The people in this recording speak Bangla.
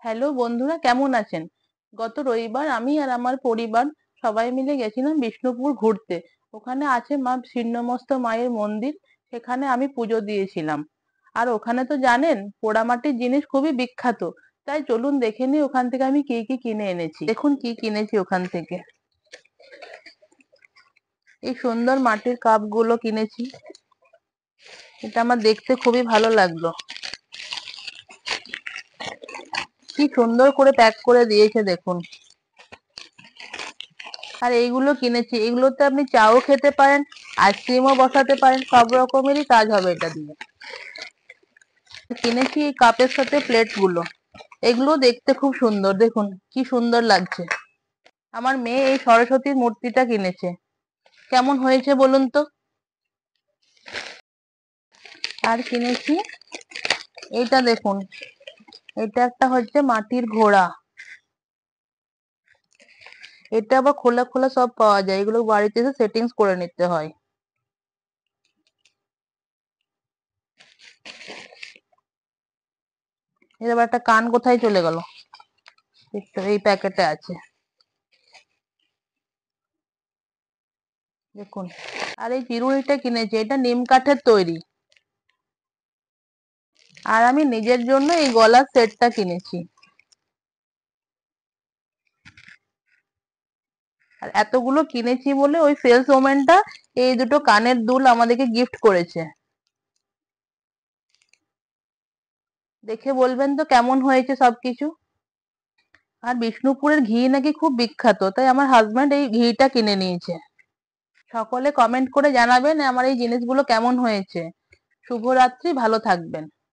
হ্যালো বন্ধুরা, কেমন আছেন? গত রবিবার আমি আর আমার পরিবার সবাই মিলে গেছিলাম বিষ্ণুপুর ঘুরতে। ওখানে আছে মা ছিন্নমস্ত মায়ের মন্দির। সেখানে আমি পুজো দিয়েছিলাম। আর ওখানে তো জানেন পোড়ামাটির জিনিস খুবই বিখ্যাত। তাই চলুন দেখে নিই ওখান থেকে আমি কি কি কিনে এনেছি। দেখুন কি কিনেছি ওখান থেকে। এই সুন্দর মাটির কাপ গুলো কিনেছি। এটা আমার দেখতে খুবই ভালো লাগলো। কি সুন্দর করে প্যাক করে দিয়েছে দেখুন। আর এইগুলো কিনেছি, এগুলোতে আপনি চাও খেতে পারেন, আইসক্রিমও বসাতে পারেন, সব রকমেরই কাজ হবে এটা দিয়ে। কিনেছি এই কাপের সাথে প্লেট গুলো। এগুলো দেখতে খুব সুন্দর, দেখুন কি সুন্দর লাগছে। আমার মেয়ে এই সরস্বতীর মূর্তিটা কিনেছে। কেমন হয়েছে বলুন তো। আর কিনেছি এইটা দেখুন, এটা একটা হচ্ছে মাটির ঘোড়া। এটা আবার খোলা খোলা সব পাওয়া যায়, এগুলো বাড়িতে এসে সেটিংস করে নিতে হয়। এর আবার একটা কান কোথায় চলে গেল, এই প্যাকেটে আছে দেখুন। আর এই চিরুনিটা কিনেছি, এটা নিম কাঠের তৈরি। আর আমি নিজের জন্য এই গলার সেটটা কিনেছি। আর এতগুলো কিনেছি বলে ওই সেলস ওম্যানটা এই দুটো কানের দুল আমাদেরকে গিফট করেছে। দেখে বলবেন তো কেমন হয়েছে সবকিছু। আর বিষ্ণুপুরের ঘি নাকি খুব বিখ্যাত, তাই আমার হাজবেন্ড এই ঘিটা কিনে নিয়েছে। সকলে কমেন্ট করে জানাবেন আমার এই জিনিসগুলো কেমন হয়েছে। শুভরাত্রি, ভালো থাকবেন।